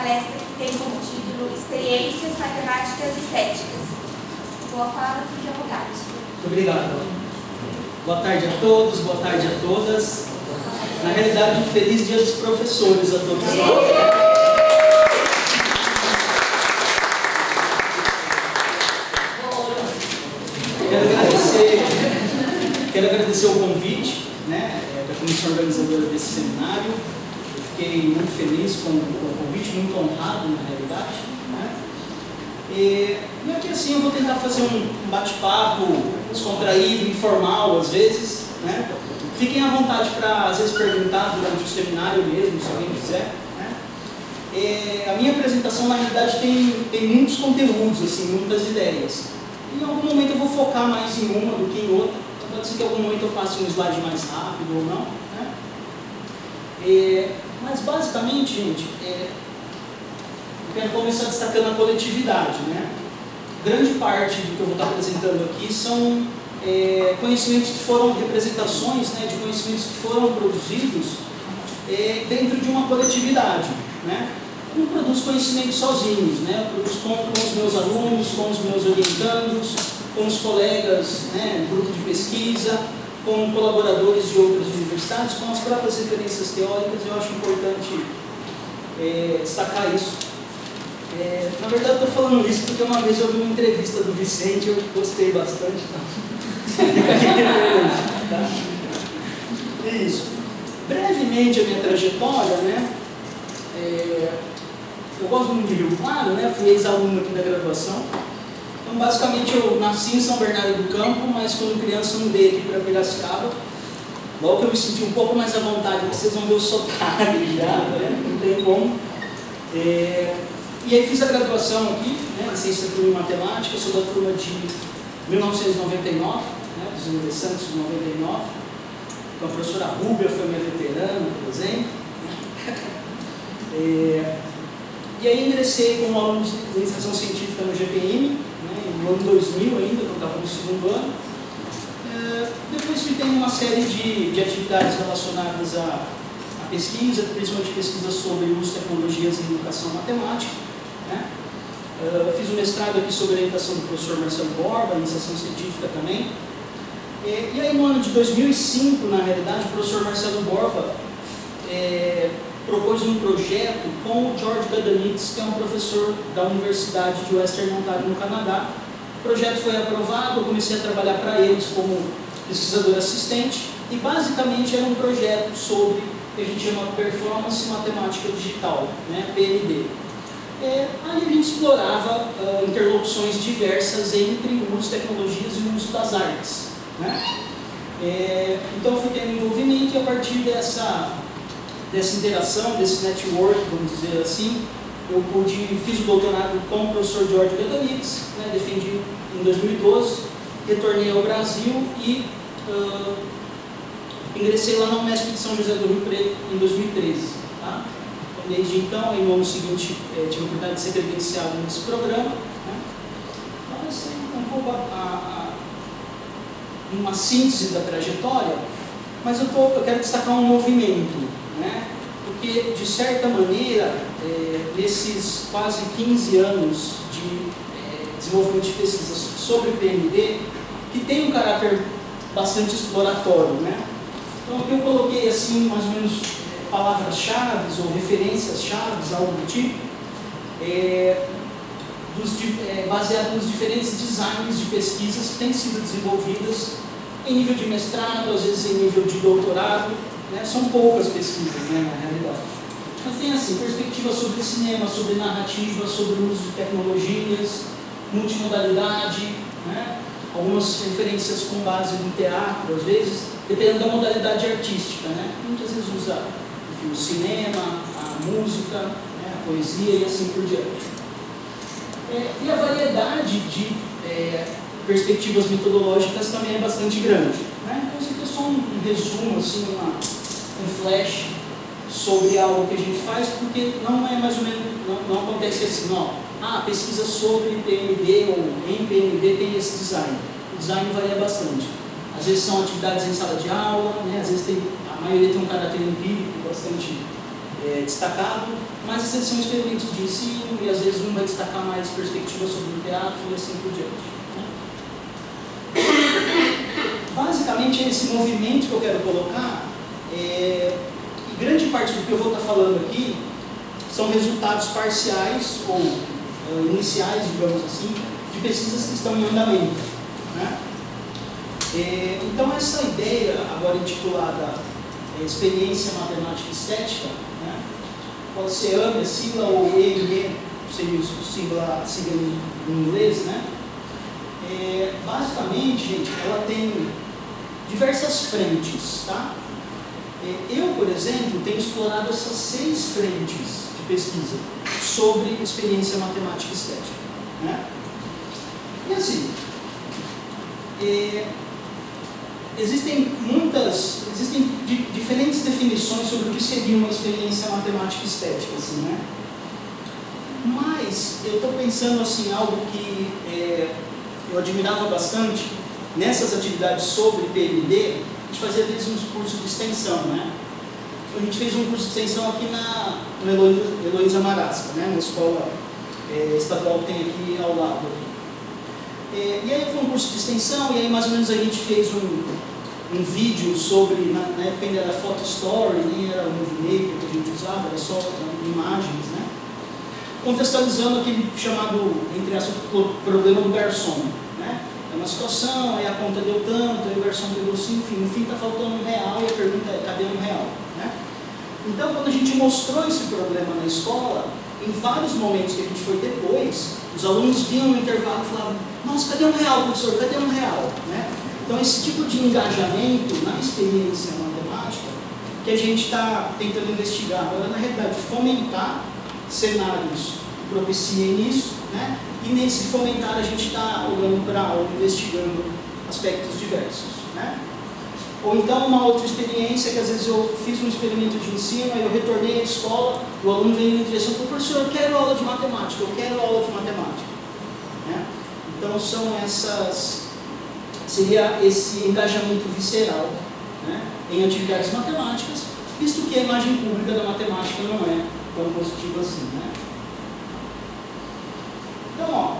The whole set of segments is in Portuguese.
palestra que tem como título Experiências Matemáticas Estéticas. Boa fala, fique à vontade. Muito obrigado. Boa tarde a todos, boa tarde a todas. Na realidade, um feliz dia dos professores a todos nós. Quero agradecer o convite, né, da comissão organizadora desse seminário. Eu fiquei muito feliz com o convite, muito honrado na realidade, né? E aqui assim eu vou tentar fazer um bate-papo descontraído, informal às vezes, né? Fiquem à vontade para às vezes perguntar durante o seminário mesmo, se alguém quiser, né? A minha apresentação na realidade tem muitos conteúdos, assim, muitas ideias. Em algum momento eu vou focar mais em uma do que em outra. Pode ser que em algum momento eu passe um slide mais rápido ou não, né? Mas basicamente, gente, eu quero começar destacando a coletividade, né? Grande parte do que eu vou estar apresentando aqui são conhecimentos que foram, representações, né, de conhecimentos que foram produzidos dentro de uma coletividade, né? Eu não produzo conhecimento sozinhos, né? Eu produzo com os meus alunos, com os meus orientandos, com os colegas, né, grupo de pesquisa, com colaboradores de outras universidades, com as próprias referências teóricas. Eu acho importante destacar isso. Na verdade, eu estou falando isso porque uma vez eu vi uma entrevista do Vicente e eu gostei bastante. Tá? É isso. Brevemente a minha trajetória, né? Eu gosto muito de Rio Claro, né? Fui ex-aluno aqui da graduação. Então, basicamente, eu nasci em São Bernardo do Campo, mas quando criança mudei aqui para Piracicaba. Logo que eu me senti um pouco mais à vontade, vocês vão ver o sotaque já, né? Não tem como. E aí fiz a graduação aqui, né, licenciatura em matemática, sou da turma de 1999, né, dos ingressantes de 99. Então a professora Rúbia foi minha veterana, por exemplo. E aí ingressei como aluno de iniciação científica no GPM, né, no ano 2000 ainda, quando estava no segundo ano. Depois fui tendo uma série de atividades relacionadas à pesquisa, principalmente pesquisa sobre o uso de tecnologias em educação matemática, né? Fiz um mestrado aqui sobre orientação do professor Marcelo Borba, iniciação científica também. E aí no ano de 2005, na realidade, o professor Marcelo Borba propôs um projeto com o George Gadanitz, que é um professor da Universidade de Western Ontario, no Canadá. O projeto foi aprovado, eu comecei a trabalhar para eles como pesquisador assistente, e basicamente era um projeto sobre o que a gente chama de Performance Matemática Digital, né, PMD. Aí a gente explorava interlocuções diversas entre o uso de tecnologias e o uso das artes, né? Então eu fui tendo envolvimento e a partir dessa interação, desse network, vamos dizer assim, eu fiz o doutorado com o professor George Gadanitz, né, defendi em 2012, retornei ao Brasil e ingressei lá na Unesp de São José do Rio Preto em 2013. Tá? Então, desde então, no ano seguinte, tive a oportunidade de ser credenciado nesse programa. Né? Então, essa é um pouco uma síntese da trajetória, mas eu quero destacar um movimento, né? Porque, de certa maneira, nesses quase 15 anos de desenvolvimento de pesquisas sobre PMD, que tem um caráter bastante exploratório, né? Então, aqui eu coloquei assim, mais ou menos, palavras-chave ou referências-chave, algo do tipo, baseado nos diferentes designs de pesquisas que têm sido desenvolvidas em nível de mestrado, às vezes em nível de doutorado, né? São poucas pesquisas, né, na realidade. Mas tem assim, perspectivas sobre cinema, sobre narrativa, sobre o uso de tecnologias, multimodalidade, né? Algumas referências com base no teatro, às vezes, dependendo da modalidade artística, né? Muitas vezes usa, enfim, o cinema, a música, né, a poesia e assim por diante. E a variedade de perspectivas metodológicas também é bastante grande, né? Então, isso aqui é só um resumo, assim, um flash sobre algo que a gente faz, porque não é mais ou menos, não acontece assim, a pesquisa sobre PMD ou em PMD tem esse design. O design varia bastante. Às vezes são atividades em sala de aula, né? Às vezes a maioria tem um caráter empírico bastante destacado, mas às vezes são experimentos de ensino e às vezes um vai destacar mais perspectivas sobre o teatro e assim por diante. Basicamente é esse movimento que eu quero colocar, e grande parte do que eu vou estar falando aqui são resultados parciais ou iniciais, digamos assim, de pesquisas que estão em andamento, né? Então essa ideia, agora intitulada Experiência Matemática Estética, né? Pode ser AME, sigla ou EME, seria sigla em inglês, né? Basicamente, gente, ela tem diversas frentes, tá? Eu, por exemplo, tenho explorado essas 6 frentes de pesquisa sobre experiência matemática estética, né? E assim, existem diferentes definições sobre o que seria uma experiência matemática estética, assim, né? Mas eu estou pensando assim, algo que eu admirava bastante nessas atividades sobre PMD. A gente fazia às vezes uns cursos de extensão, né? A gente fez um curso de extensão aqui no Heloísa Marasca, né? Na escola estadual que tem aqui ao lado. E aí foi um curso de extensão, e aí mais ou menos a gente fez um vídeo sobre, na época ainda era Photo Story, nem era o Movie Maker que a gente usava, era só imagens, né? Contextualizando aquele chamado, entre aspas, problema do garçom, né? É uma situação, aí a conta deu tanto, aí o garçom pegou 5, enfim, no fim está faltando R$1 e a pergunta é, cadê R$1, né? Então, quando a gente mostrou esse problema na escola, em vários momentos que a gente foi depois, os alunos vinham no intervalo e falavam, nossa, cadê R$1, professor, cadê R$1, né? Então, esse tipo de engajamento na experiência matemática que a gente está tentando investigar, agora, na realidade, fomentar cenários que propiciem isso, né? E nesse fomentar a gente está olhando para ou investigando aspectos diversos, né? Ou então uma outra experiência que às vezes eu fiz um experimento de ensino, aí eu retornei à escola, o aluno veio em direção e falou, professor, eu quero aula de matemática, né? Então seria esse engajamento visceral, né, em atividades matemáticas, visto que a imagem pública da matemática não é tão positiva assim, né? Então, ó,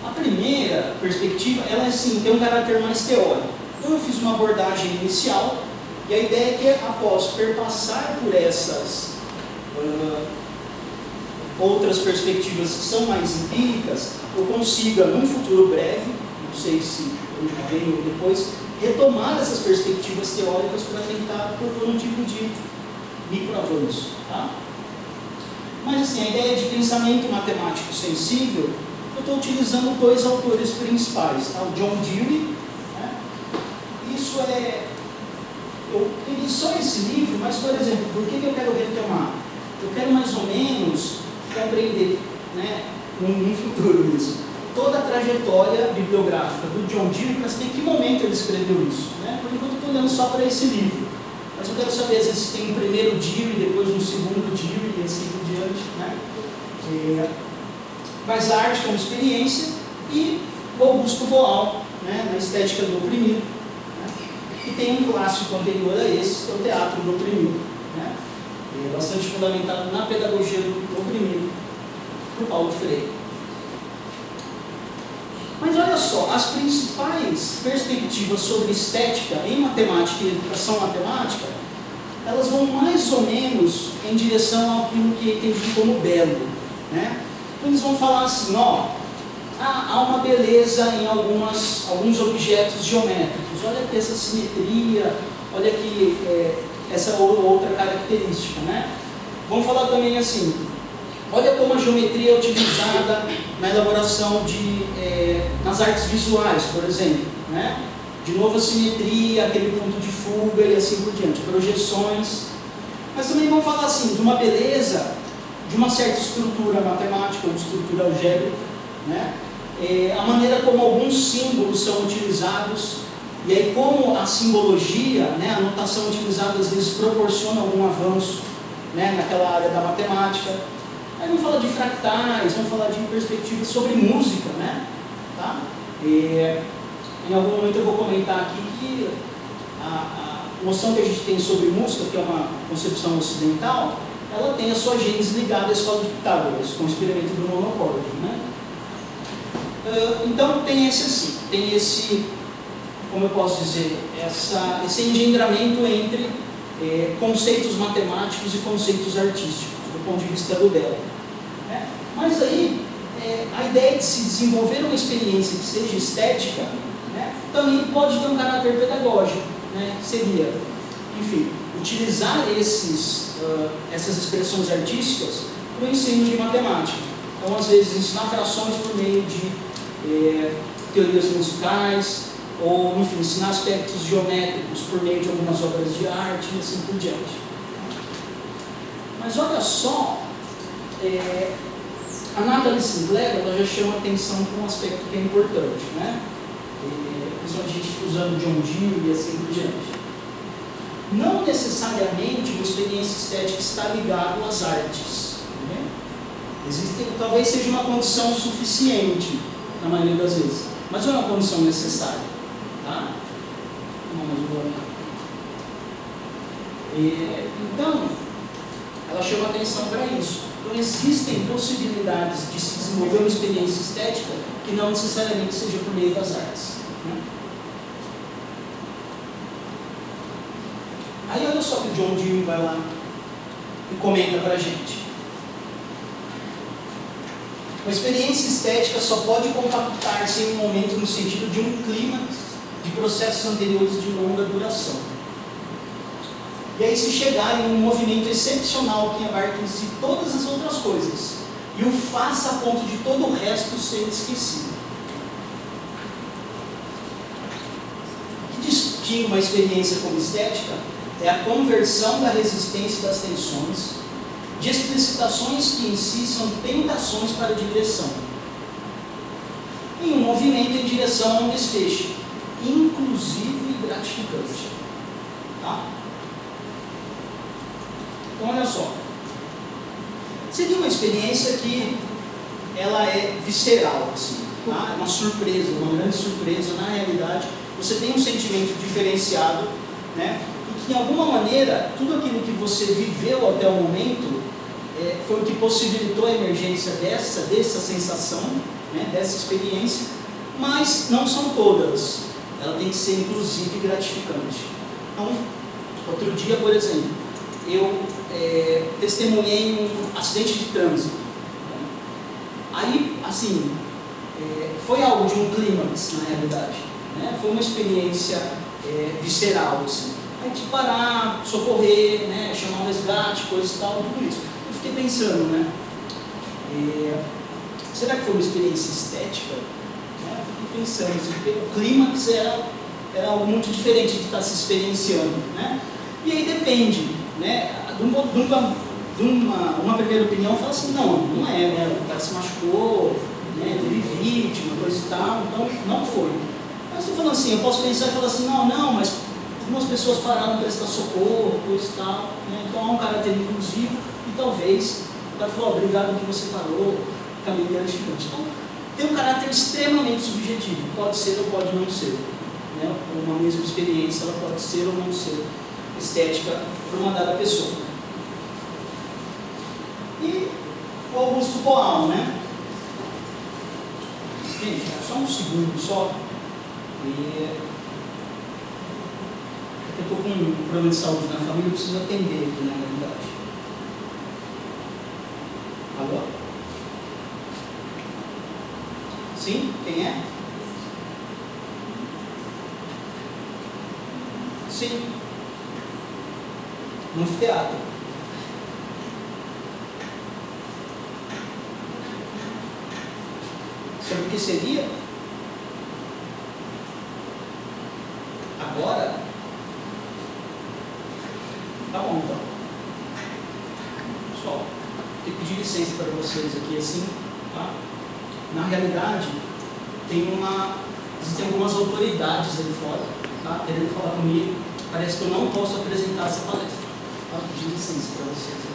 a primeira perspectiva, ela assim, tem um caráter mais teórico. Então eu fiz uma abordagem inicial, e a ideia é que após perpassar por essas outras perspectivas que são mais empíricas, eu consiga, num futuro breve, não sei se hoje vem ou depois, retomar essas perspectivas teóricas para tentar propor um tipo de microavanço, tá? Mas assim, a ideia de pensamento matemático sensível, eu estou utilizando 2 autores principais, tá? O John Dewey, né? Isso eu peguei só esse livro, mas, por exemplo, por que eu quero retomar? Eu quero mais ou menos compreender, né, num futuro isso, toda a trajetória bibliográfica do John Dewey para saber em que momento ele escreveu isso, né? Por enquanto eu estou olhando só para esse livro, mas eu quero saber às vezes se tem um primeiro Dewey, depois um segundo Dewey e assim por diante, né? Mas a arte como experiência e o Augusto Boal, né, na estética do oprimido, né? E tem um clássico anterior a esse, que é o teatro do oprimido, né? Bastante fundamentado na pedagogia do oprimido, por Paulo Freire. Mas olha só, as principais perspectivas sobre estética em matemática e educação matemática, elas vão mais ou menos em direção àquilo que é entendido como belo, né? Então eles vão falar assim, ó, há uma beleza em alguns objetos geométricos, olha aqui essa simetria, olha aqui essa outra característica, né? Vamos falar também assim, olha como a geometria é utilizada na elaboração nas artes visuais, por exemplo, né? De novo a simetria, aquele ponto de fuga e assim por diante, projeções. Mas também vamos falar assim, de uma beleza, de uma certa estrutura matemática, uma estrutura algébrica, né? A maneira como alguns símbolos são utilizados, e aí como a simbologia, né, a notação utilizada às vezes proporciona algum avanço, né, naquela área da matemática. Aí vamos falar de fractais, vamos falar de perspectivas sobre música, né? Tá? Em algum momento eu vou comentar aqui que noção que a gente tem sobre música, que é uma concepção ocidental, ela tem a sua gênese ligada à escola de Pitágoras, com o experimento do monocórdio, né? Então tem esse, como eu posso dizer, esse engendramento entre conceitos matemáticos e conceitos artísticos, do ponto de vista do belo. Né? Mas aí, a ideia de se desenvolver uma experiência que seja estética, né, também pode ter um caráter pedagógico, né, que seria, enfim, utilizar essas expressões artísticas para o ensino de matemática. Então, às vezes, ensinar frações por meio de teorias musicais, ou, enfim, ensinar aspectos geométricos por meio de algumas obras de arte e assim por diante. Mas olha só, a Natalie Sinclair, ela já chama atenção para um aspecto que é importante, né? Principalmente a gente usando John Dewey e assim por diante. Não necessariamente uma experiência estética está ligada às artes. Né? Talvez seja uma condição suficiente, na maioria das vezes, mas não é uma condição necessária. Tá? Então, ela chama atenção para isso. Então, existem possibilidades de se desenvolver uma experiência estética que não necessariamente seja por meio das artes. Né? Aí, olha só que o John Dewey vai lá e comenta para a gente. Uma experiência estética só pode compactar-se em um momento no sentido de um clímax de processos anteriores de longa duração. E aí se chegar em um movimento excepcional que abarque em si todas as outras coisas e o faça a ponto de todo o resto ser esquecido. O que distingue uma experiência como estética é a conversão da resistência das tensões, de explicitações que em si são tentações para a digressão, em um movimento em direção a um desfecho, inclusive gratificante. Tá? Então, olha só. Seria uma experiência que ela é visceral, assim, tá? Uma surpresa, uma grande surpresa. Na realidade, você tem um sentimento diferenciado, né? E que, de alguma maneira, tudo aquilo que você viveu até o momento foi o que possibilitou a emergência dessa sensação, né? Dessa experiência, mas não são todas. Ela tem que ser, inclusive, gratificante. Então, outro dia, por exemplo, eu testemunhei um acidente de trânsito. Aí, assim, foi algo de um clímax, na realidade. Né? Foi uma experiência visceral, assim. Aí, de parar, socorrer, né? Chamar um resgate, coisa e tal, tudo isso. Eu fiquei pensando, né? Será que foi uma experiência estética? Fiquei pensando, assim, porque o clímax era algo muito diferente de estar se experienciando, né? E aí depende, né? Uma primeira opinião fala assim, não é, né? O cara se machucou, né? Teve vítima, coisa e tal, então não foi. Mas estou falando assim, eu posso pensar e falar assim, não, mas algumas pessoas pararam para prestar socorro, coisa e tal, né? Então há um caráter inclusivo e talvez o cara falou, obrigado que você parou, também gratificante. Então, tem um caráter extremamente subjetivo, pode ser ou pode não ser. Né? Uma mesma experiência, ela pode ser ou não ser estética para uma dada pessoa. E o Augusto Boal, né? Gente, só um segundo só. Eu estou com um problema de saúde na família, eu preciso atender aqui na realidade. Agora? Sim? Quem é? Sim. No anfiteatro. Sobre o que seria? Agora? Tá bom, então. Pessoal, vou ter que pedir licença para vocês aqui assim, tá? Na realidade, existem algumas autoridades aí fora, tá? Querendo falar comigo. Parece que eu não posso apresentar essa palestra. Tá? Vou pedir licença para vocês.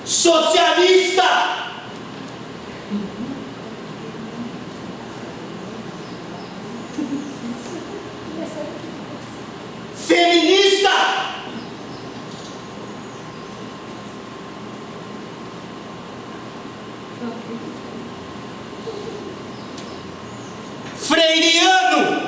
socialista, feminista, freiriano,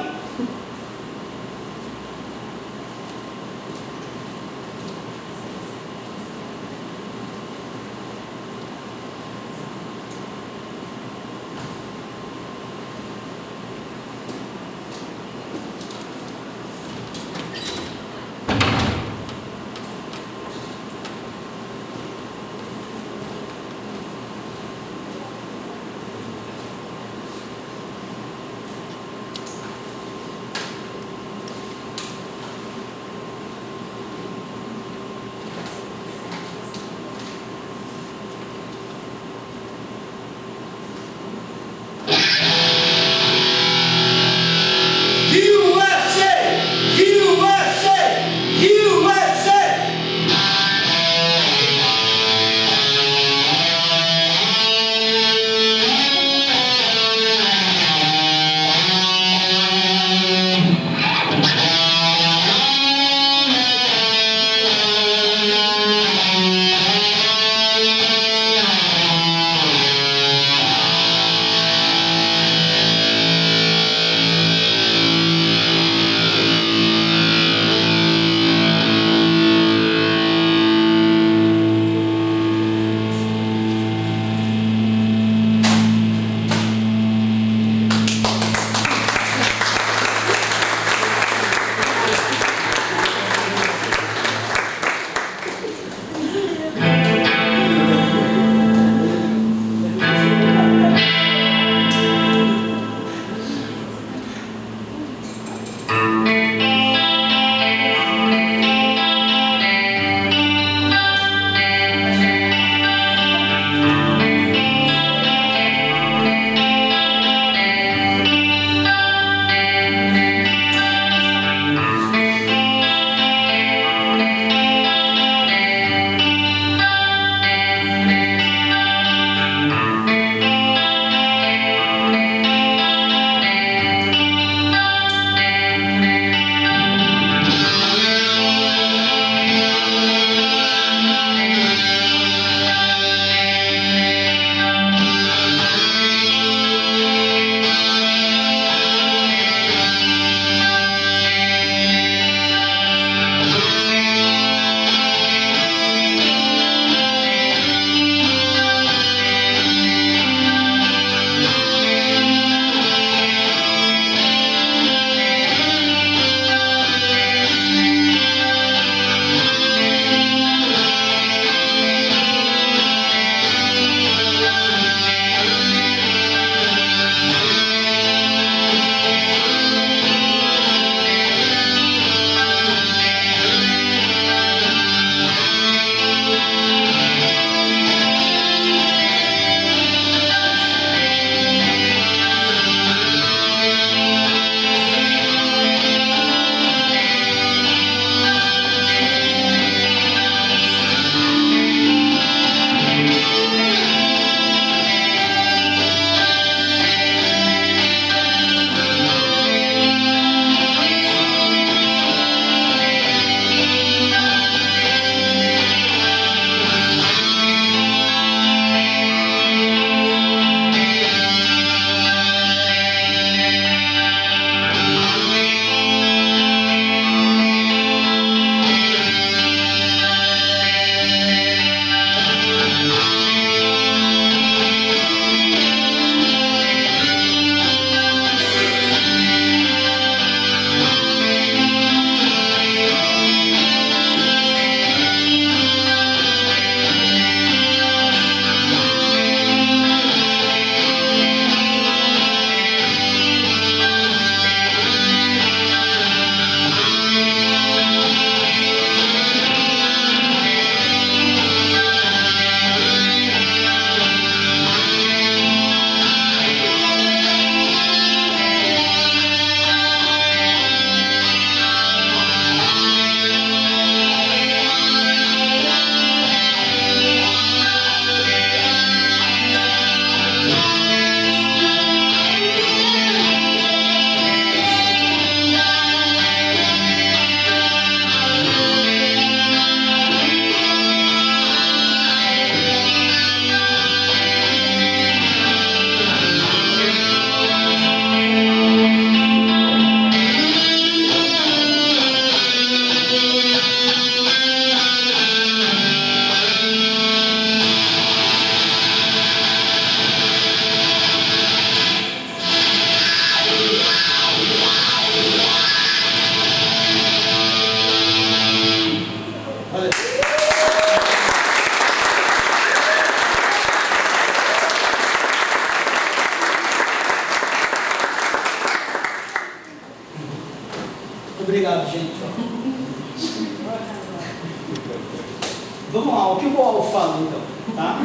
Vamos lá, o que o Boal fala então? Tá?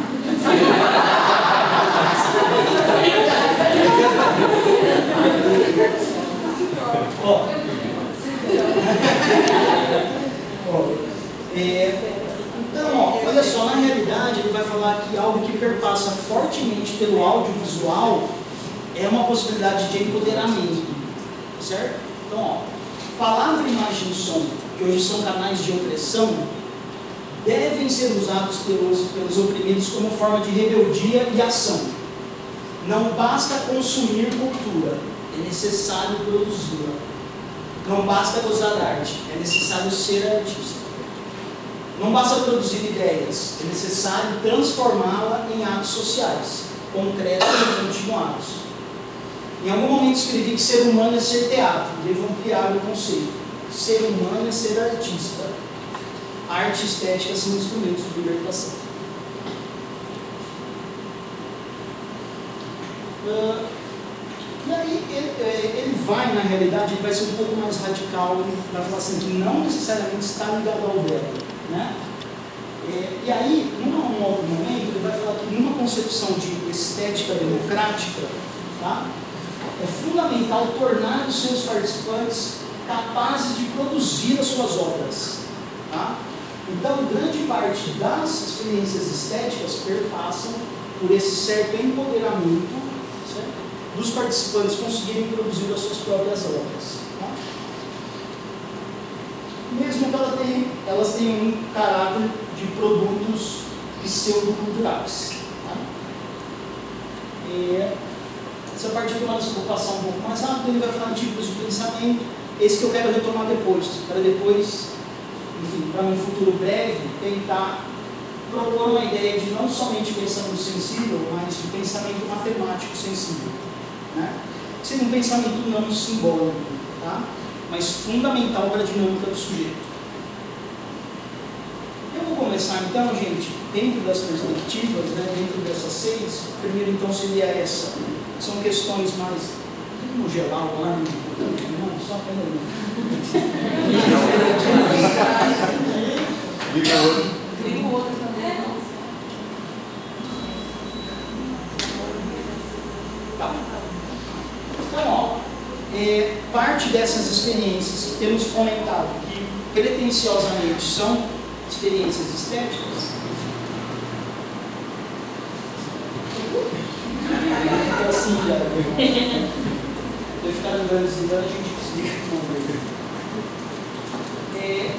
Ó. Então, ó, olha só, na realidade ele vai falar que algo que perpassa fortemente pelo audiovisual é uma possibilidade de empoderamento, certo? Então, ó, palavra, imagem e som, que hoje são canais de opressão, devem ser usados pelos oprimidos como forma de rebeldia e ação. Não basta consumir cultura, é necessário produzi-la. Não basta gozar arte, é necessário ser artista. Não basta produzir ideias, é necessário transformá-la em atos sociais, concretos e continuados. Em algum momento escrevi que ser humano é ser teatro, devo ampliar o conceito. Ser humano é ser artista. Arte e estética são instrumentos de libertação. E aí ele vai, na realidade, ele vai ser um pouco mais radical, ele vai falar assim, que não necessariamente está ligado ao verbo, né? E aí, num outro momento, ele vai falar que numa concepção de estética democrática, tá, é fundamental tornar os seus participantes capazes de produzir as suas obras, tá? Então, grande parte das experiências estéticas perpassam por esse certo empoderamento, certo, dos participantes conseguirem produzir as suas próprias obras. Tá? Mesmo que elas tenham um caráter de produtos pseudoculturais. Tá? Essa parte do lado eu vou passar um pouco mais rápido, ele vai falar de tipos de pensamento, esse que eu quero retomar depois, para depois, enfim, para um futuro breve, tentar propor uma ideia de não somente pensamento sensível, mas de pensamento matemático sensível. Né? Seria um pensamento não simbólico, tá? Mas fundamental para a dinâmica do sujeito. Eu vou começar então, gente, dentro das perspectivas, né, dentro dessas 6, primeiro então seria essa. São questões mais... Vamos gelar o ar, não, só peraí. Liga outro. Liga o outro também. Tá. Então, ó, parte dessas experiências que temos fomentado, que pretensiosamente são experiências estéticas, fica assim já. Vai ficar lembrando, desligando, a gente desliga.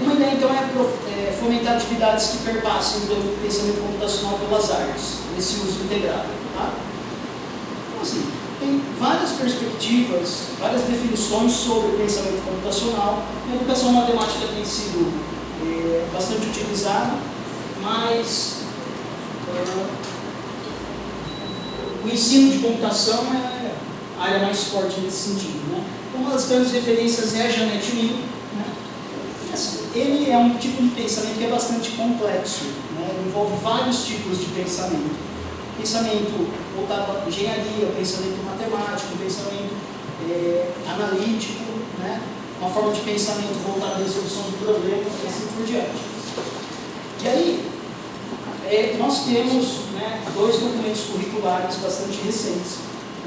Uma ideia então é fomentar atividades que perpassem pelo pensamento computacional pelas artes, nesse uso integrado. Tá? Então, assim, tem várias perspectivas, várias definições sobre o pensamento computacional. A educação matemática tem sido bastante utilizada, mas o ensino de computação é a área mais forte nesse sentido. Né? Uma das grandes referências é a Janet Miller. Né? Ele é um tipo de pensamento que é bastante complexo, né? Ele envolve vários tipos de pensamento. Pensamento voltado à engenharia, pensamento matemático, pensamento analítico, né? Uma forma de pensamento voltada à resolução de problemas e assim por diante. E aí, nós temos, né, 2 documentos curriculares bastante recentes.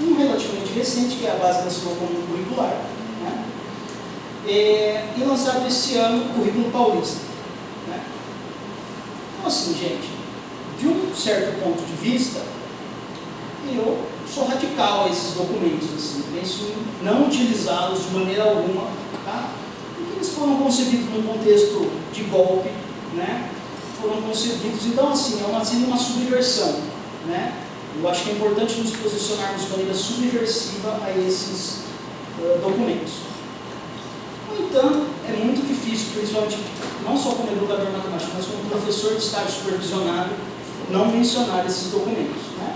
Um relativamente recente, que é a base nacional comum curricular, né? E lançado esse ano o Currículo Paulista. Né? Então, assim, gente, de um certo ponto de vista, eu sou radical a esses documentos, assim, penso em não utilizá-los de maneira alguma, tá? Porque eles foram concebidos num contexto de golpe, né? Foram concebidos, então, assim, seria uma subversão, né? Eu acho que é importante nos posicionarmos de maneira subversiva a esses documentos. No entanto, é muito difícil, principalmente não só como educador matemático, mas como professor de estágio supervisionado, não mencionar esses documentos. Né?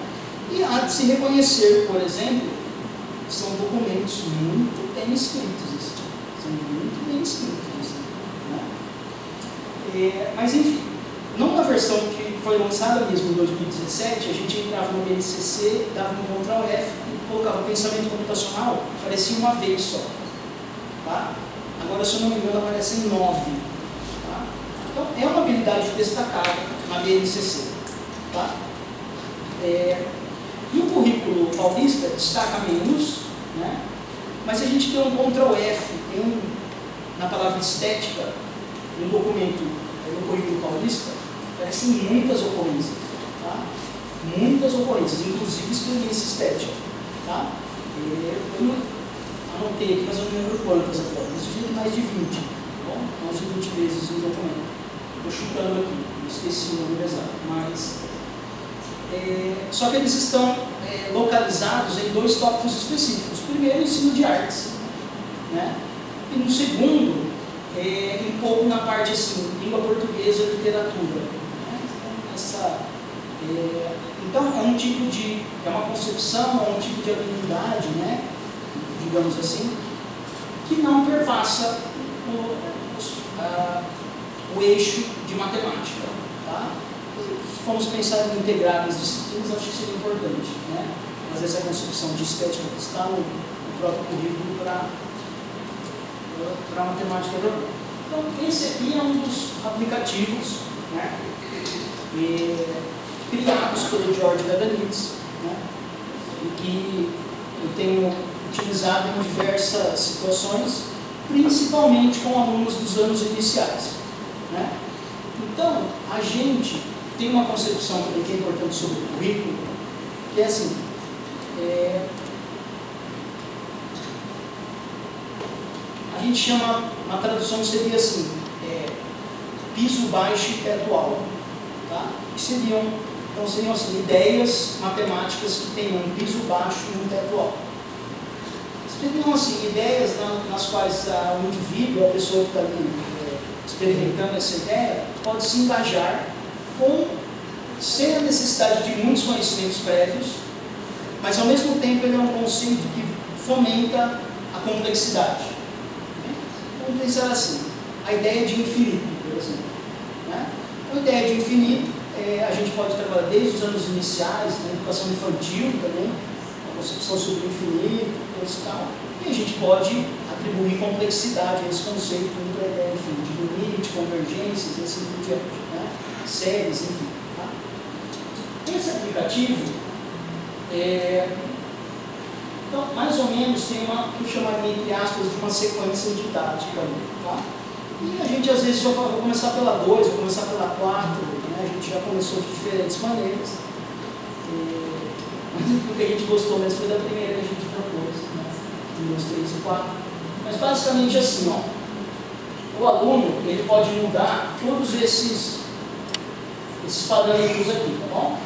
E há de se reconhecer, por exemplo, que são documentos muito bem escritos. Assim, são muito bem escritos. Assim, né? Mas, enfim, não na versão que foi lançada mesmo em 2017, a gente entrava no BNCC, dava um Ctrl F e colocava o pensamento computacional, aparecia uma vez só. Tá? Agora, se eu não me engano, aparecem 9. Tá? Então, é uma habilidade destacada na BNCC. Tá? E o currículo paulista destaca menos, né? Mas a gente tem um Ctrl F, na palavra estética, no documento, no currículo paulista, aparecem muitas ocorrências. Tá? Muitas ocorrências, inclusive experiência estética. Tá? Eu não anotei aqui, mas eu não lembro quantas agora, mas eu diria mais de 20. Bom, mais de 20 vezes no documento. Estou chutando aqui, não esqueci o número exato, mas... só que eles estão localizados em 2 tópicos específicos. Primeiro, ensino de artes, né? E no segundo, um pouco na parte assim, língua portuguesa e literatura. Né? Então, é um tipo de, é uma concepção, é um tipo de habilidade, né? Digamos assim, que não perpassa o eixo de matemática. Tá? Se formos pensar em integrar as disciplinas, acho que seria importante, né? Mas essa concepção de estética que está no próprio currículo para a matemática global. Então, esse aqui é um dos aplicativos, né? Criados pelo George Gadanitz, né? E que eu tenho utilizado em diversas situações, principalmente com alunos dos anos iniciais, né? Então, a gente tem uma concepção que é importante sobre o currículo, que é assim, a gente chama, uma tradução seria assim, piso baixo e teto alto, tá? Que seriam, então seriam assim, ideias matemáticas que têm um piso baixo e um teto alto. Seriam assim, ideias nas quais o indivíduo, a pessoa que está ali experimentando essa ideia, pode se engajar sem a necessidade de muitos conhecimentos prévios, mas ao mesmo tempo ele é um conceito que fomenta a complexidade. Vamos pensar assim, a ideia de infinito, por exemplo. Né? A ideia de infinito, a gente pode trabalhar desde os anos iniciais, na educação infantil também, a concepção sobre o infinito, coisa e tal, e a gente pode atribuir complexidade a esse conceito da ideia de limite, convergências e assim por diante, né? Séries, enfim. Tá? Esse aplicativo, então, mais ou menos tem que eu chamaria, entre aspas, de uma sequência didática. Tá? E a gente, às vezes, vou começar pela 2, vou começar pela 4, né? A gente já começou de diferentes maneiras. Mas o que a gente gostou mesmo foi da primeira que a gente propôs, né? 2, 3 e 4. Mas basicamente assim, ó, o aluno ele pode mudar todos esses parâmetros aqui, tá bom?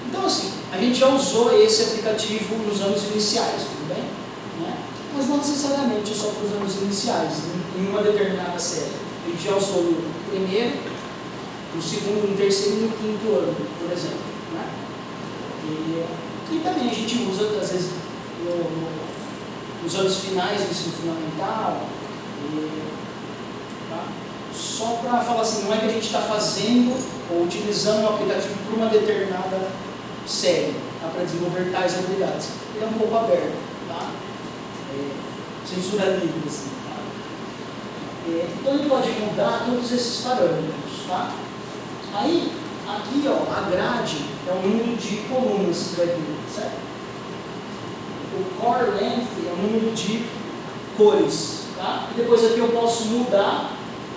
Então assim, a gente já usou esse aplicativo nos anos iniciais, tudo bem? Né? Mas não necessariamente só para os anos iniciais, em uma determinada série. A gente já usou no primeiro, no segundo, no terceiro e no quinto ano, por exemplo. Né? E também a gente usa, às vezes, nos anos finais do ensino fundamental, tá? Só para falar assim, não é que a gente está fazendo ou utilizando o aplicativo para uma determinada série, tá? Para desenvolver tais habilidades. Ele é um pouco aberto, tá? Censura livre, assim. Tá? Então ele pode mudar todos esses parâmetros, tá? Aí, aqui, ó, a grade é o número de colunas que vai vir, certo? O core length é o número de cores, tá? E depois aqui eu posso mudar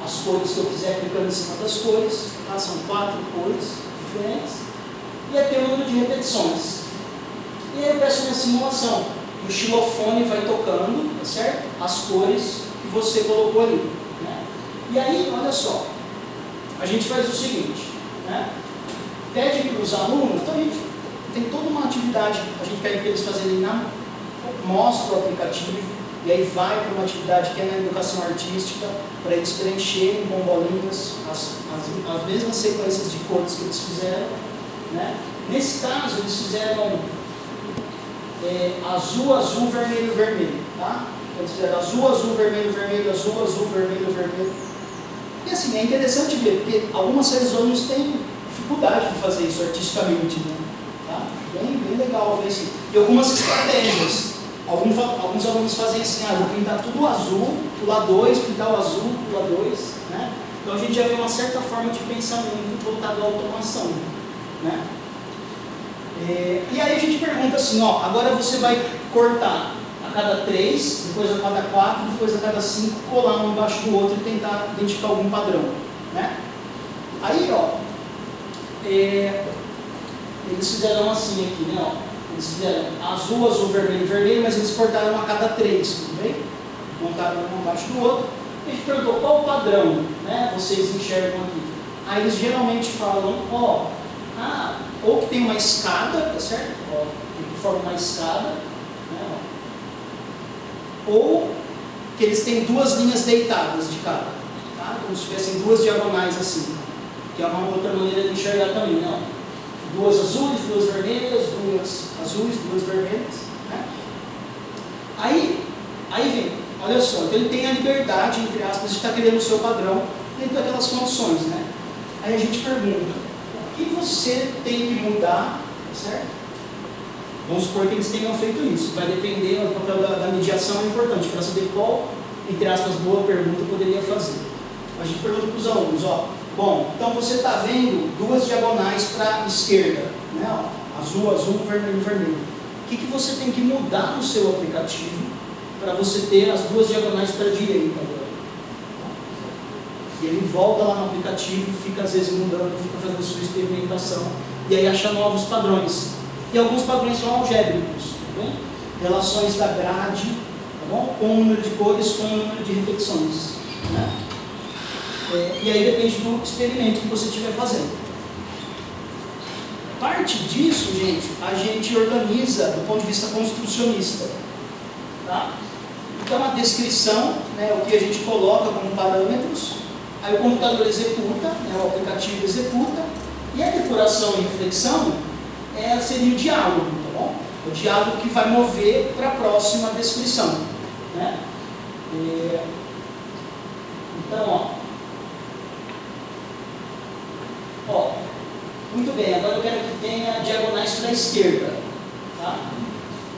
as cores que eu quiser clicando em cima das cores, tá? São 4 cores diferentes. E aqui é o número de repetições. E aí eu peço uma simulação. O xilofone vai tocando, tá certo? As cores que você colocou ali, né? E aí, olha só, a gente faz o seguinte, né? Pede para os alunos, então a gente tem toda uma atividade, a gente pede para eles fazerem, mostra o aplicativo, e aí vai para uma atividade que é na educação artística, para eles preencherem com bolinhas as mesmas sequências de cores que eles fizeram, né? Nesse caso, eles fizeram azul, azul, vermelho, vermelho, tá? Eles fizeram azul, azul, vermelho, vermelho, azul, azul, vermelho, vermelho. E assim, é interessante ver, porque algumas alunos têm dificuldade de fazer isso artisticamente, né? Tá? Bem legal ver isso. E algumas estratégias. Alguns alunos fazem assim, vou pintar tudo azul, pular 2, pintar o azul, pular 2, né? Então a gente já vê uma certa forma de pensamento voltado à automação, né? E aí a gente pergunta assim, ó, agora você vai cortar a cada 3, depois a cada 4, depois a cada 5, colar um embaixo do outro e tentar identificar algum padrão, né? Aí, ó, eles fizeram assim aqui, né, ó, eles fizeram azul, azul, vermelho, vermelho, mas eles cortaram a cada 3, tudo bem? Montaram um embaixo do outro. A gente perguntou qual o padrão, né, vocês enxergam aqui. Aí eles geralmente falam, ó, ou que tem uma escada, tá certo? Ó, que forma uma escada, né, ó. Ou que eles têm 2 linhas deitadas de cada, tá? Como se tivessem 2 diagonais assim, que é uma outra maneira de enxergar também, né? 2 azuis, 2 vermelhas, 2 azuis, 2 vermelhas, né? Aí vem, olha só, então ele tem a liberdade, entre aspas, de estar criando o seu padrão dentro daquelas condições, né? Aí a gente pergunta, o que você tem que mudar, certo? Vamos supor que eles tenham feito isso, vai depender, o papel da mediação é importante para saber qual, entre aspas, boa pergunta poderia fazer. A gente pergunta para os alunos, ó, bom, então você está vendo 2 diagonais para a esquerda, né? Ó, azul, azul, vermelho, vermelho. O que você tem que mudar no seu aplicativo para você ter as 2 diagonais para a direita agora? E ele volta lá no aplicativo, fica às vezes mudando, fica fazendo sua experimentação, e aí acha novos padrões. E alguns padrões são algébricos, tá bem? Relações da grade, tá bom? Com o número de cores, com o número de repetições, né? E aí depende do experimento que você estiver fazendo. Parte disso, gente, a gente organiza do ponto de vista construcionista, tá? Então a descrição, né, o que a gente coloca como parâmetros, aí o computador executa, né, o aplicativo executa, e a depuração e reflexão seria o diálogo, tá bom? O diálogo que vai mover para a próxima descrição, né? Então, ó, muito bem, agora eu quero que tenha diagonais para a esquerda, tá?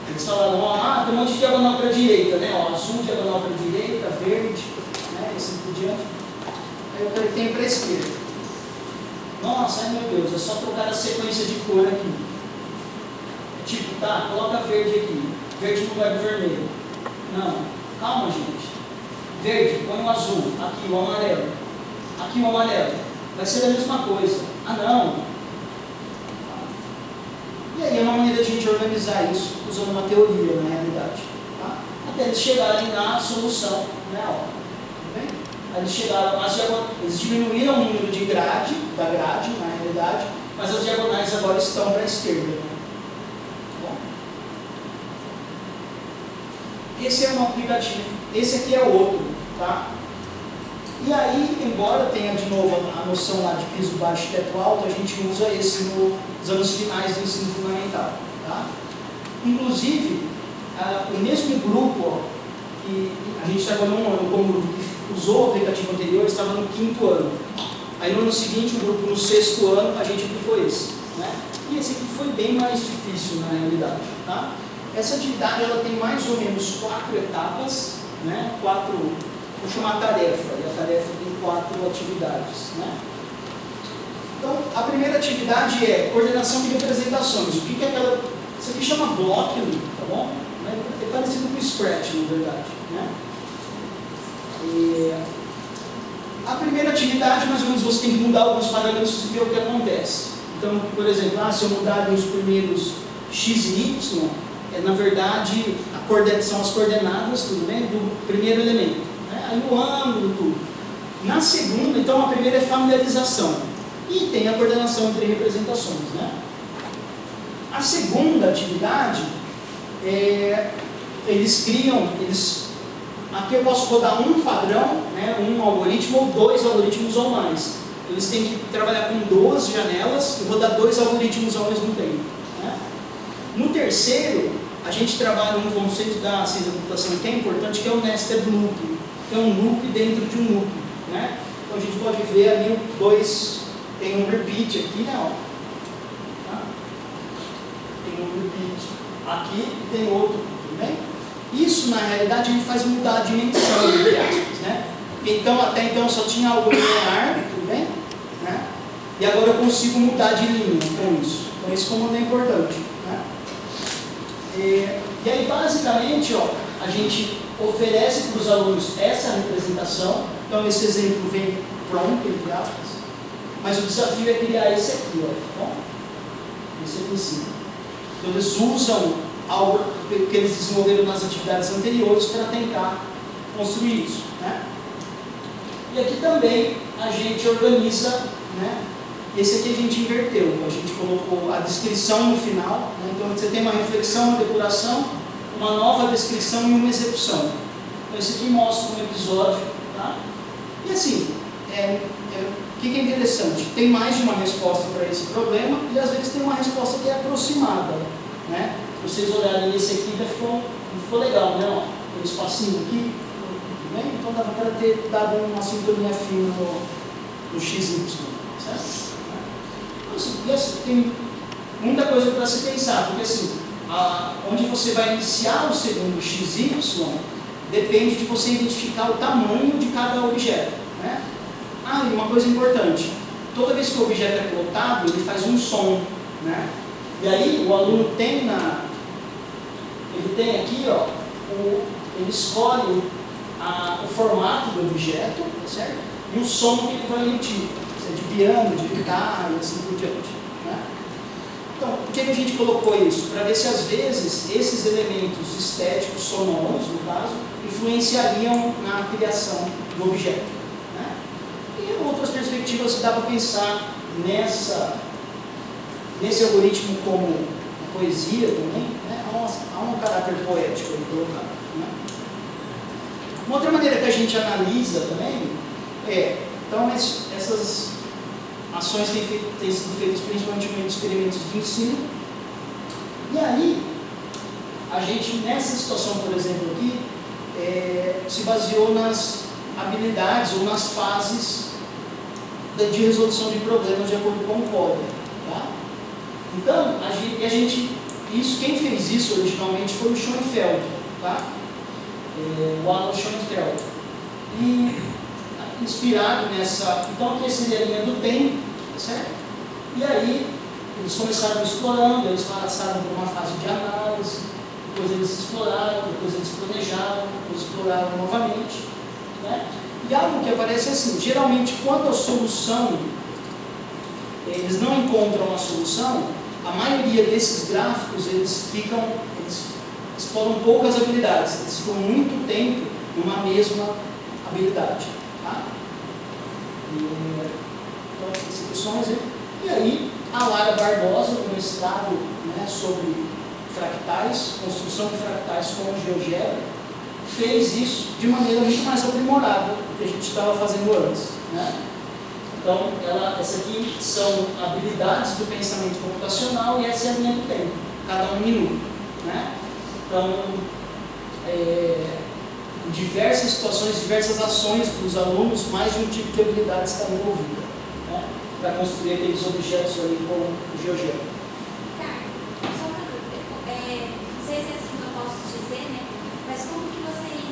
Eles falaram, tem um monte de diagonal para a direita, né? Ó, azul, diagonal para a direita, verde, né? E assim por diante. Aí eu quero que tenha para a esquerda. Nossa, ai meu Deus, é só trocar a sequência de cor aqui. Tipo, tá, coloca verde aqui, verde no lugar do vermelho. Não, calma, gente. Verde, põe o azul, aqui o amarelo, aqui o amarelo. Vai ser a mesma coisa. Não. E aí é uma maneira de a gente organizar isso, usando uma teoria, na realidade. Tá? Até eles chegarem na solução, né? Ó, tudo bem? Aí eles chegaram, eles diminuíram o número de grade, da grade, na realidade, mas as diagonais agora estão para a esquerda. Né? Bom, esse é um aplicativo, esse aqui é outro, tá? E aí, embora tenha de novo a noção lá de piso baixo e teto alto, a gente usa esse nos anos finais do ensino fundamental. Tá? Inclusive, o mesmo grupo, ó, que a gente estava num ano com um grupo que usou o aplicativo anterior, estava no 5º ano. Aí no ano seguinte, o grupo no 6º ano, a gente aplicou esse. Né? E esse aqui foi bem mais difícil na realidade. Tá? Essa atividade ela tem mais ou menos 4 etapas, né? Vou chamar tarefa, e a tarefa tem 4 atividades. Né? Então, a primeira atividade é coordenação de representações. O que é aquela... Isso aqui chama Blockly, tá bom? É parecido com o Scratch, na verdade. Né? A primeira atividade, mais ou menos, você tem que mudar alguns parâmetros e ver o que acontece. Então, por exemplo, se eu mudar os primeiros x e y, na verdade, são as coordenadas, tudo bem, do primeiro elemento. Aí o ângulo, tudo. Na segunda, então, a primeira é familiarização. E tem a coordenação entre representações. Né? A segunda atividade, eles criam... Aqui eu posso rodar um padrão, né, um algoritmo, ou 2 algoritmos ou mais. Eles têm que trabalhar com 2 janelas e rodar 2 algoritmos ao mesmo tempo. Né? No terceiro, a gente trabalha um conceito da ciência da computação que é importante, que é o nested loop. Que é um loop dentro de um loop. Né? Então a gente pode ver ali tem um repeat aqui, né? Ó. Tá? Tem um repeat aqui e tem outro, tudo bem? Isso, na realidade, ele faz mudar a dimensão, entre aspas, né? Então, até então só tinha algo linear, tudo bem? Né? E agora eu consigo mudar de linha com isso. Então esse comando é importante. Né? E aí basicamente, ó, a gente oferece para os alunos essa representação. Então esse exemplo vem pronto, entre aspas. Mas o desafio é criar esse aqui, ó, tá bom? Esse aqui em cima. Então eles usam algo que eles desenvolveram nas atividades anteriores para tentar construir isso. Né? E aqui também a gente organiza, né? Esse aqui a gente inverteu, a gente colocou a descrição no final, né? Então você tem uma reflexão, uma depuração, uma nova descrição e uma execução. Então esse aqui mostra um episódio, tá? E assim, o que é interessante? Tem mais de uma resposta para esse problema e às vezes tem uma resposta que é aproximada, né? Se vocês olharem esse aqui, já ficou legal, né? Ó, tem um espacinho aqui, né? Então dava para ter dado uma sintonia fina no XY, certo? Então, assim, tem muita coisa para se pensar, porque assim, onde você vai iniciar o segundo XY depende de você identificar o tamanho de cada objeto, né? Ah, e uma coisa importante, toda vez que o objeto é plotado, ele faz um som, né? E aí o aluno tem ele tem aqui, ó, ele escolhe o formato do objeto, tá certo? E o som que ele vai emitir, se é de piano, de guitarra e assim por diante, né? Então, por que a gente colocou isso? Para ver se às vezes esses elementos estéticos, sonoros no caso, influenciariam na criação do objeto, né? E outras perspectivas que dá para pensar nesse algoritmo como poesia também, né? Há um caráter poético aí colocado, né? Uma outra maneira que a gente analisa também então essas ações têm sido feitas principalmente em experimentos de ensino. E aí, a gente nessa situação, por exemplo, aqui, se baseou nas habilidades ou nas fases de resolução de problemas de acordo com o código, tá? Então, quem fez isso originalmente foi o Schoenfeld, tá? O Alan Schoenfeld. E inspirado nessa. Então, aqui seria a linha do tempo, certo? E aí, eles começaram explorando, eles passaram por uma fase de análise, depois eles exploraram, depois eles planejaram, depois exploraram novamente, né? E algo que aparece assim: geralmente, quando a solução, eles não encontram a solução, a maioria desses gráficos eles exploram poucas habilidades, eles ficam muito tempo numa mesma habilidade, tá? Então esse aqui é só um exemplo. E aí a Lara Barbosa, no mestrado, né, sobre fractais, construção de fractais com GeoGebra, fez isso de maneira muito mais aprimorada do que a gente estava fazendo antes, né? Então, essa aqui são habilidades do pensamento computacional e essa é a linha do tempo, cada 1 minuto, né? Então, em diversas situações, diversas ações dos alunos, mais de um tipo de habilidade está envolvida, né? Para construir aqueles objetos ali com o GeoGebra. Cara, só uma dúvida. Não sei se é assim que eu posso dizer, né? Mas como que vocês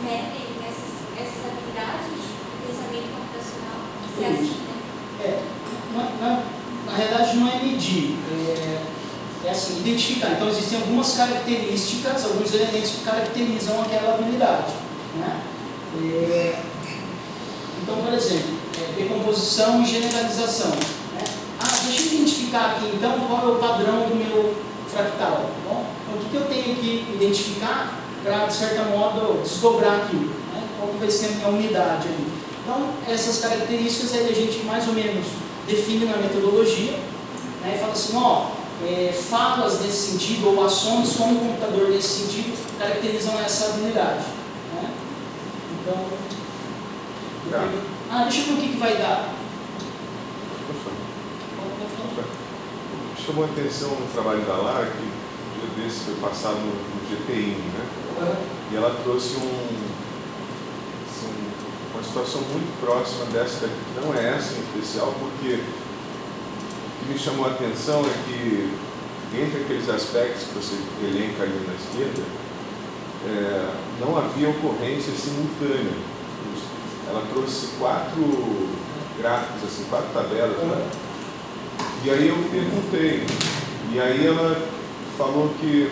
medem essas habilidades do pensamento computacional? Se é assim, né? Na realidade não é medir, é assim, identificar. Então existem algumas características, alguns elementos que caracterizam aquela habilidade, né? Então, por exemplo, decomposição e generalização, né? Deixa eu identificar aqui então qual é o padrão do meu fractal, tá bom? Então o que eu tenho que identificar para, de certo modo, desdobrar aquilo, né? Qual vai ser a minha unidade ali. Então, essas características aí a gente mais ou menos define na metodologia, né? E fala assim, falas nesse sentido ou ações com o computador nesse sentido caracterizam essa habilidade, né? Então, deixa eu ver o que vai dar. Chamou a atenção no trabalho da Lara, que um dia desse foi passado no GTI, né? E ela trouxe uma situação muito próxima dessa daqui, que não é essa em especial, porque o que me chamou a atenção é que, entre aqueles aspectos que você elenca ali na esquerda, não havia ocorrência simultânea. ela trouxe 4 gráficos, assim, 4 tabelas, né? E aí eu perguntei, e aí ela falou que,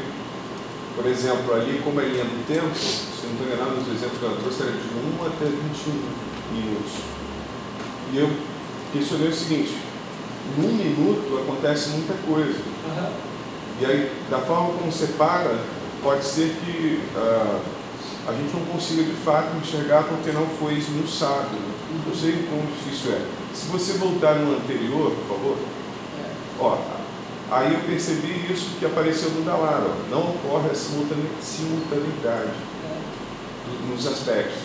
por exemplo, ali como é linha do tempo, se não estou enganado, nos exemplos que ela trouxe era de 1 até 21 minutos. E eu questionei o seguinte: num minuto acontece muita coisa. E aí, da forma como separa, pode ser que a gente não consiga de fato enxergar porque não foi esmiuçado. Eu sei quão difícil é. Se você voltar no anterior, por favor. Ó, aí eu percebi isso que apareceu no Dalara. Não ocorre a simultaneidade nos aspectos.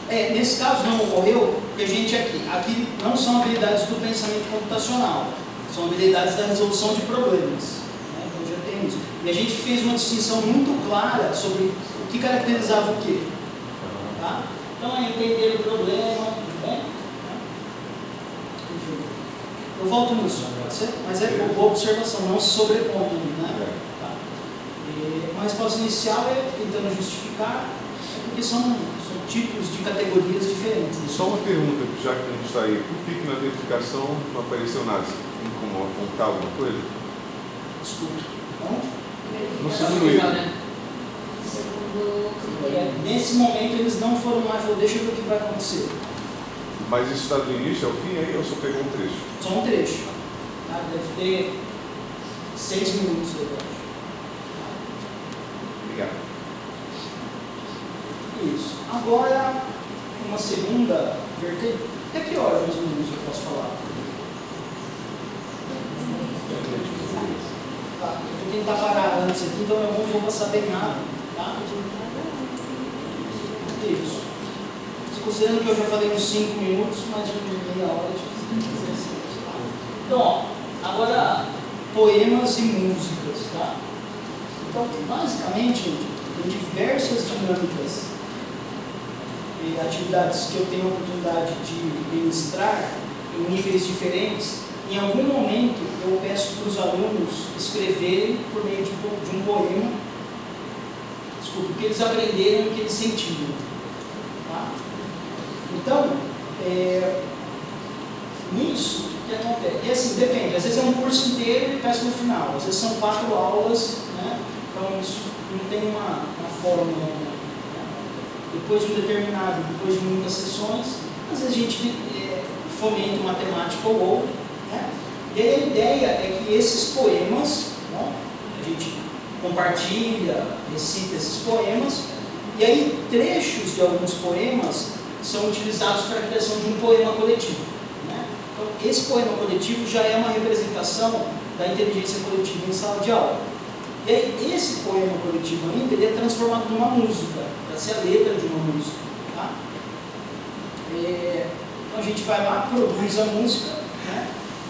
Nesse caso não ocorreu, porque a gente aqui não são habilidades do pensamento computacional, são habilidades da resolução de problemas. Então já tem isso. E a gente fez uma distinção muito clara sobre o que caracterizava o quê. Tá? Então é entender o problema, tudo bem? Enfim, eu volto nisso, pode ser? Mas é uma boa observação, não se sobrepõe, né? Tá. Uma resposta inicial é tentando justificar, porque são tipos de categorias diferentes. Só uma pergunta, já que a gente está aí, por que na verificação não apareceu nada? Tem como apontar alguma coisa? Desculpe. Onde? No segundo item. Nesse momento eles não foram lá e falaram, deixa eu ver o que vai acontecer. Mas isso está do início ao fim aí ou só pegou um trecho? Só um trecho. Tá? Deve ter 6 minutos, eu acho. Obrigado. Isso. Agora, uma segunda vertente. Até que hora, mais ou menos, eu posso falar? Tá, eu vou tentar parar antes aqui, então eu não vou passar bem rápido. Tá? Isso. Considerando que eu já falei uns 5 minutos, mais meia hora. Então, ó, agora, poemas e músicas. Tá? Então, basicamente, tem diversas dinâmicas e atividades que eu tenho a oportunidade de ministrar em níveis diferentes. Em algum momento eu peço para os alunos escreverem por meio de um poema, desculpa, o que eles aprenderam e o que eles sentiram. Tá? Então, nisso, o que acontece? E assim, depende, às vezes é um curso inteiro e peço no final, às vezes são 4 aulas, né? Então isso não tem uma fórmula. Né? Depois de depois de muitas sessões, às vezes a gente fomenta uma temática ou outra. Né? E aí a ideia é que esses poemas, né, a gente compartilha, recita esses poemas, e aí trechos de alguns poemas são utilizados para a criação de um poema coletivo. Né? Então, esse poema coletivo já é uma representação da inteligência coletiva em sala de aula. E aí, esse poema coletivo ainda ele é transformado numa música, para ser a letra de uma música. Tá? Então a gente vai lá, produz a música, né?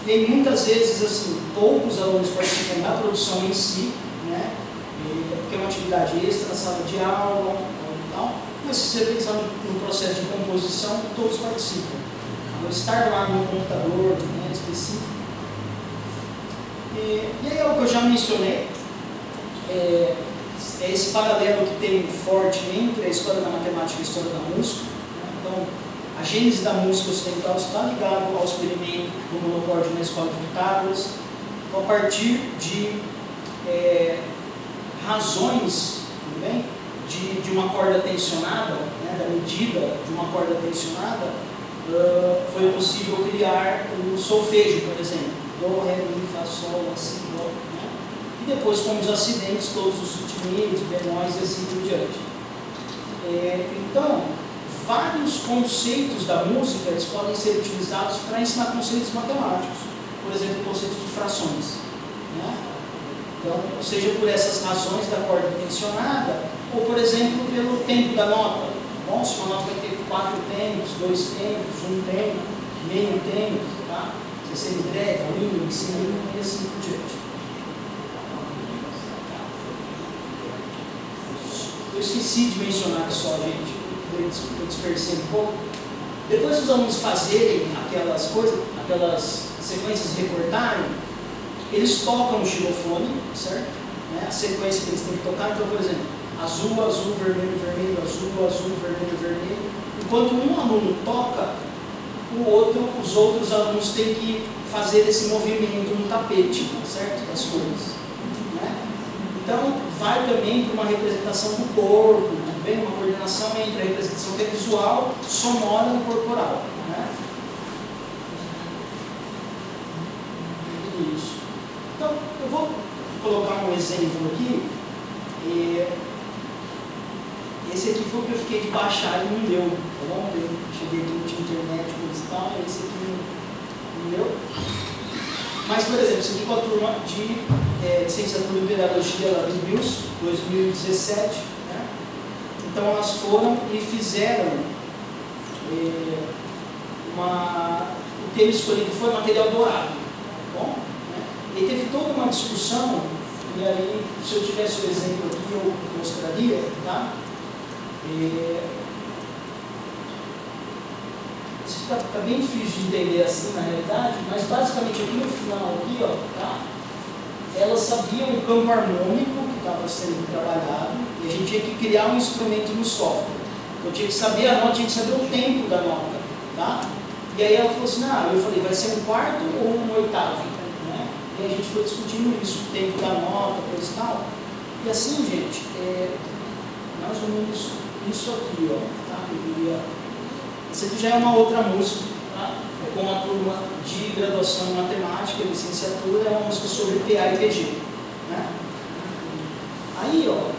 E aí, muitas vezes, assim, poucos alunos participam da produção em si, né? Porque é uma atividade extra na sala de aula e tal. Mas se você pensar no processo de composição, todos participam. Então, estar lá no computador, né, específico. E aí é o que eu já mencionei, é esse paralelo que tem forte entre a história da matemática e a história da música. Né? Então, a gênese da música ocidental está ligada ao experimento do monocorde na escola de Pitágoras. Então, a partir de razões, tudo bem? De uma corda tensionada, né, da medida de uma corda tensionada, foi possível criar o solfejo, por exemplo. Dó, ré, mi, fá, sol, lá, si, dó. Né? E depois, com os acidentes, todos os sustenidos, bemóis e assim por diante. Então, vários conceitos da música eles podem ser utilizados para ensinar conceitos matemáticos. Por exemplo, o conceito de frações. Né? Então, seja por essas razões da corda tensionada, ou, por exemplo, pelo tempo da nota. Bom, se uma nota vai ter 4 tempos, 2 tempos, 1 tempo, meio tempo, tá? Semibreve, mínimo, semínimo e assim por diante. Eu esqueci de mencionar só, gente, eu dispersei um pouco. Depois que os alunos fazerem aquelas coisas, aquelas sequências recortarem, eles tocam o xilofone, certo? Né? A sequência que eles têm que tocar, então, por exemplo, azul, azul, vermelho, vermelho, azul, azul, vermelho, vermelho. Enquanto um aluno toca, os outros alunos têm que fazer esse movimento no tapete, certo? Das cores. Né? Então, vai também para uma representação do corpo, também uma coordenação entre a representação que é visual, sonora e corporal. Né? Isso. Então, eu vou colocar um exemplo aqui. Esse aqui foi o que eu fiquei de baixar e não deu, tá bom? Eu cheguei aqui, não tinha internet, coisa e tal, esse aqui não deu. Mas, por exemplo, isso aqui com a turma de Licenciatura em Pedagogia lá do BIOS, 2017, né? Então elas foram e fizeram o tema escolhido foi material dourado, tá bom? Né? E teve toda uma discussão, e aí, se eu tivesse o exemplo aqui, eu mostraria, tá? Está bem difícil de entender assim na realidade, mas basicamente aqui no final, aqui, ó, tá? Elas sabiam o campo harmônico que estava sendo trabalhado e a gente tinha que criar um instrumento no software. Eu tinha que saber a nota, tinha que saber o tempo da nota, tá? E aí ela falou assim, eu falei, vai ser um quarto ou um oitavo? Né? E a gente foi discutindo isso, o tempo da nota, coisa e tal. E assim, gente, mais ou menos isso aqui, ó, tá? Isso aqui já é uma outra música, tá? É com uma turma de graduação em matemática, licenciatura, é uma música sobre PA e PG, né? Aí, ó,